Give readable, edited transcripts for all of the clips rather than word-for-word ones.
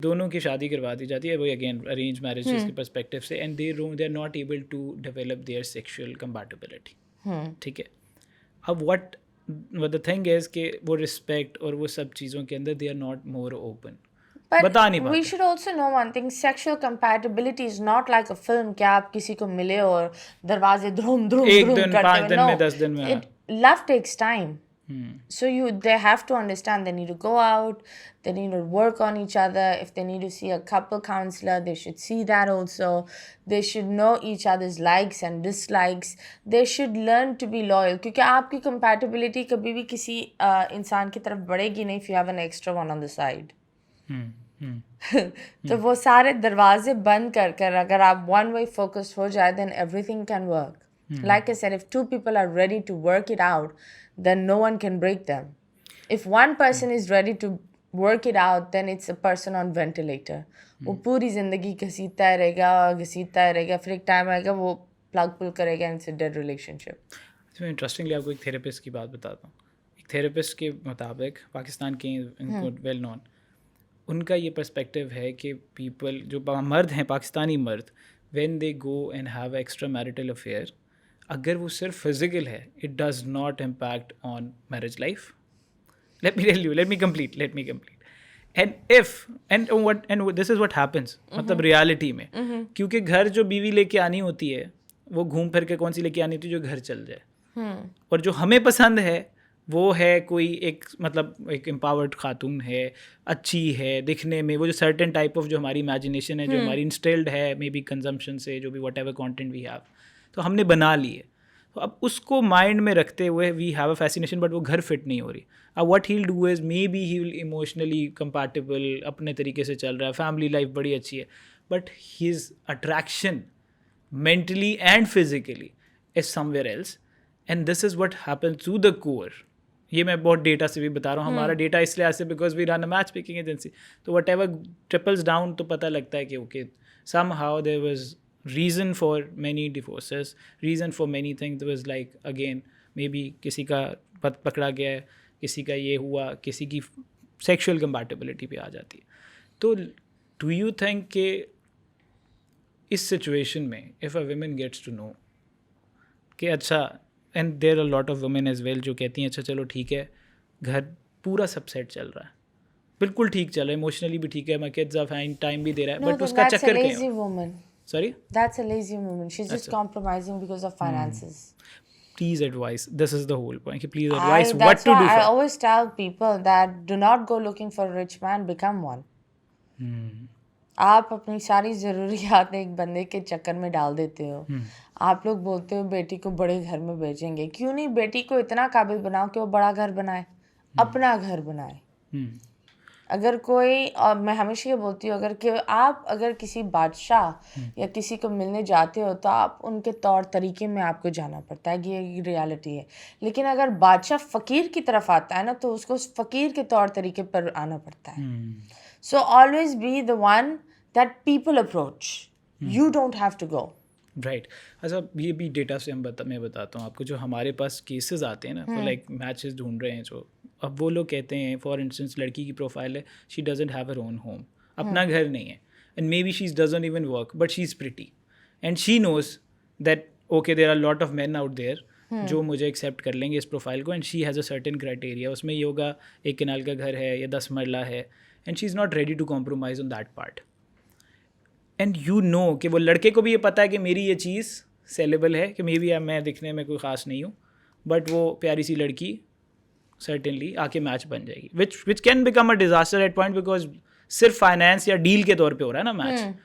दोनों की शादी करवा दी जाती है, वही अगेन अरेंज मैरिजेस के पर्सपेक्टिव से, and they are not able to develop their sexual compatibility. ठीक है. अब व्हाट द थिंग इज कि वो रिस्पेक्ट और वो सब चीज़ों के अंदर they are not more open. बता नहीं But पाते. we should also know one thing, sexual compatibility is not like a film कि आप किसी को मिले और दरवाजे धूम धूम एक धूम दिन, करते 5 हुए. दिन No, में, 10 दिन में. हाँ. love takes time. So they have to understand they need to go out, they need to work on each other. If they need to see a couple counselor, they should see that also. They should know each other's likes and dislikes. They should learn to be loyal. क्योंकि आपकी compatibility कभी भी किसी इंसान की तरफ बढ़ेगी नहीं if you have an extra one on the side. तो वो सारे दरवाजे बंद कर कर अगर आप one way focused हो जाए then everything can work. Like I said, if two people are ready to work it out, then no one can break them. If one person is ready to work it out, then it's a person on ventilator. वो पूरी जिंदगी घसीटता रहेगा फिर एक time आएगा वो plug पुल करेगा and it's a dead relationship. इसमें इंटरेस्टिंगली आपको एक थेरेपिस्ट की बात बताता हूँ. एक थेरेपिस्ट के मुताबिक पाकिस्तान के वेल नोन, उनका ये पर्सपेक्टिव है कि पीपल जो मर्द हैं, पाकिस्तानी मर्द, when they go and have extra marital affair, अगर वो सिर्फ फिजिकल है, it does not impact on marriage life. Let me complete. And this is what happens, मतलब रियलिटी में. क्योंकि घर जो बीवी लेके आनी होती है वो घूम फिर के कौन सी लेके आनी होती है, जो घर चल जाए. और जो हमें पसंद है वो है कोई एक, मतलब एक एम्पावर्ड खातून है, अच्छी है दिखने में, वो जो सर्टेन टाइप ऑफ जो हमारी इमेजिनेशन है, जो हमारी इंस्टिल्ड है मे बी कंजम्पशन से, जो भी whatever content we have, तो हमने बना लिए. तो अब उसको माइंड में रखते हुए we have a fascination, but वो घर फिट नहीं हो रही. अब what he will do is maybe he will emotionally compatible, अपने तरीके से चल रहा है, फैमिली लाइफ बड़ी अच्छी है, but his attraction mentally and physically is somewhere else, and this is what happens to the core. ये मैं बहुत डेटा से भी बता रहा हूँ. हमारा डेटा इसलिए ऐसे because we run a matchmaking agency, तो वट एवर ट्रिपल्स डाउन तो पता लगता है कि okay somehow there was reason for many divorces, reason for many things. There was like again maybe किसी का पकड़ा गया है, किसी का ये हुआ, किसी की सेक्शुअल कंपैटिबिलिटी पे आ जाती है. तो डू यू थिंक कि इस सिचुएशन में if a women gets to know कि अच्छा, and there are lot of women as well जो कहती हैं अच्छा चलो ठीक है, घर पूरा सब सेट चल रहा है, बिल्कुल ठीक चल रहा है, इमोशनली भी ठीक है, my kids are fine, time भी दे रहा है, No, बट then उसका that's a चक्कर क्या lazy है? woman. Sorry, That's a lazy woman. She's just That's compromising because of finances. Please advise, this is the whole point कि please advise what That's to why do I फॉर. always tell people that do not go looking for a rich man, become one. आप अपनी सारी ज़रूरियात एक बंदे के चक्कर में डाल देते हो. आप लोग बोलते हो बेटी को बड़े घर में भेजेंगे, क्यों नहीं बेटी को इतना काबिल बनाओ कि वो बड़ा घर बनाए, अपना घर बनाए. अगर कोई, और मैं हमेशा ये बोलती हूँ, अगर किसी बादशाह या किसी को मिलने जाते हो तो आप उनके तौर तरीके में आपको जाना पड़ता है, ये रियलिटी है. लेकिन अगर बादशाह फ़कीर की तरफ आता है ना तो उसको उस फ़कीर के तौर तरीके पर आना पड़ता है. So always be the one that people approach, you don't have to go. Right. अच्छा, ये भी डेटा से मैं बताता हूँ आपको. जो हमारे पास केसेस आते हैं ना, लाइक मैचेस ढूंढ रहे हैं जो, अब वो लोग कहते हैं फॉर इंस्टेंस लड़की की प्रोफाइल है, she doesn't have her own home, अपना घर नहीं है, and maybe she doesn't even work, but she is pretty and she knows that okay there are lot of man out there जो मुझे accept कर लेंगे इस प्रोफाइल को, and she has a certain criteria. उसमें ये होगा 1 कनाल का घर है या 10 मरला है, and she is not ready to compromise on that part. And you know कि वो लड़के को भी ये पता है कि मेरी ये चीज़ सेलेबल है, कि मे बी मैं दिखने में कोई ख़ास नहीं हूँ, बट वो प्यारी सी लड़की सर्टेनली आके मैच बन जाएगी, which can become a disaster at point, because सिर्फ फाइनेंस या डील के तौर पे हो रहा है ना मैच.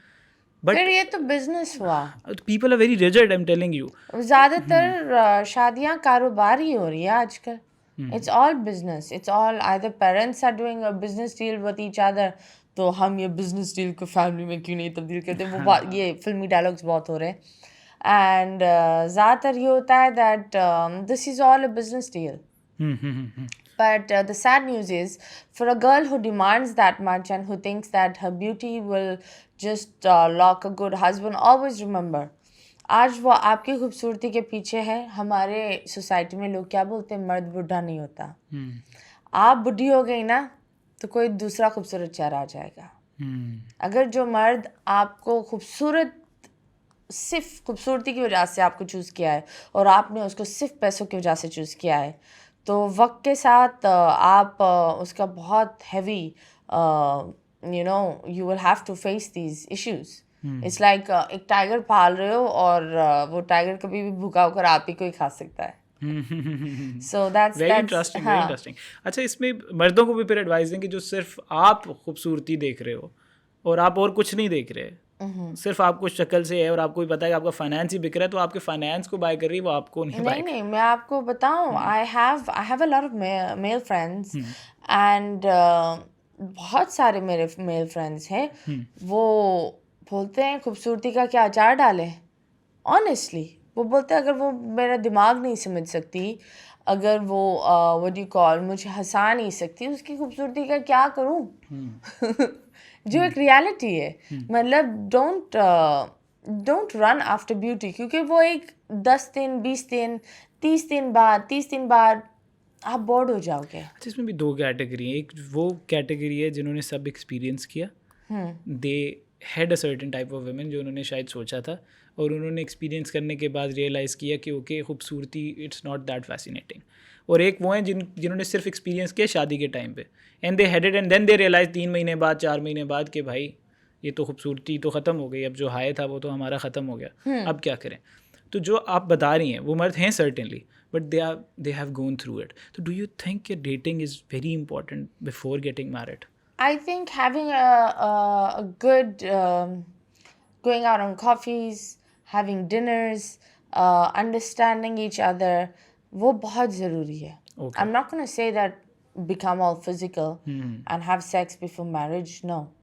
बट फिर ये तो बिजनेस हुआ. People are very rigid, I am telling you. ज़्यादातर शादियाँ कारोबार ही हो रही है आजकल. It's all business. It's all either parents are doing a business deal with each other. तो हम ये business deal को family में क्यों नहीं तब्दील करते? ये फिल्मी dialogues बहुत हो रहे हैं. And ज़्यादातर ये होता है that this is all a business deal. But the sad news is, for a girl who demands that much and who thinks that her beauty will just lock a good husband, always remember, आज वो आपकी खूबसूरती के पीछे है. हमारे society में लोग क्या बोलते हैं, मर्द बुढ़ा नहीं होता. आप बुढ़ी हो गई ना तो कोई दूसरा खूबसूरत चेहरा आ जाएगा. अगर जो मर्द आपको सिर्फ खूबसूरती की वजह से आपको चूज़ किया है और आपने उसको सिर्फ पैसों की वजह से चूज़ किया है, तो वक्त के साथ आप उसका बहुत heavy you will have to face these issues. It's like एक टाइगर पाल रहे हो और वो टाइगर कभी भी भूखा होकर आप ही को ही खा सकता है. So that's very interesting, very interesting. अच्छा, इसमें मर्दों को भी फिर एडवाइस दें कि जो सिर्फ आप खूबसूरती देख रहे हो और आप और कुछ नहीं देख रहे, सिर्फ आपको शक्ल से है और आपको भी पता है कि आपका फाइनेंस ही बिक रहा है, तो आपके फाइनेंस को बाय कर रही है, वो आपको नहीं बाय. नहीं, मैं आपको बताऊं, I have a lot of male friends and बहुत सारे मेरे मेल फ्रेंड्स हैं, वो बोलते हैं खूबसूरती का क्या अचार डालें. ऑनेस्टली वो बोलते हैं अगर वो मेरा दिमाग नहीं समझ सकती, अगर वो व्हाट यू कॉल मुझे हंसा नहीं सकती, उसकी खूबसूरती का क्या करूं. जो एक रियलिटी है. मतलब डोंट रन आफ्टर ब्यूटी, क्योंकि वो एक 10 दिन 20 दिन 30 दिन बाद आप बोर्ड हो जाओगे. अच्छा, इसमें भी दो कैटेगरी हैं. एक वो कैटेगरी है जिन्होंने सब एक्सपीरियंस किया, they had a certain type of women जो उन्होंने शायद सोचा था, और उन्होंने एक्सपीरियंस करने के बाद रियलाइज़ किया कि ओके, खूबसूरती इट्स नॉट दैट फैसिनेटिंग. और एक वो हैं जिन्होंने सिर्फ एक्सपीरियंस किया शादी के टाइम पे, and they had it and then they realise 3 महीने बाद 4 महीने बाद कि भाई ये तो खूबसूरती तो ख़त्म हो गई, अब जो हाई था वो तो हमारा ख़त्म हो गया, अब क्या करें. तो जो आप बता रही हैं वो मर्द हैं certainly, but they have gone through it. तो डू यू थिंक कि dating is very important before getting married? I think having a good going out on coffees, having dinners, understanding each other, वो बहुत ज़रूरी है. Okay. I'm not going to say that become all physical and have sex before marriage. No.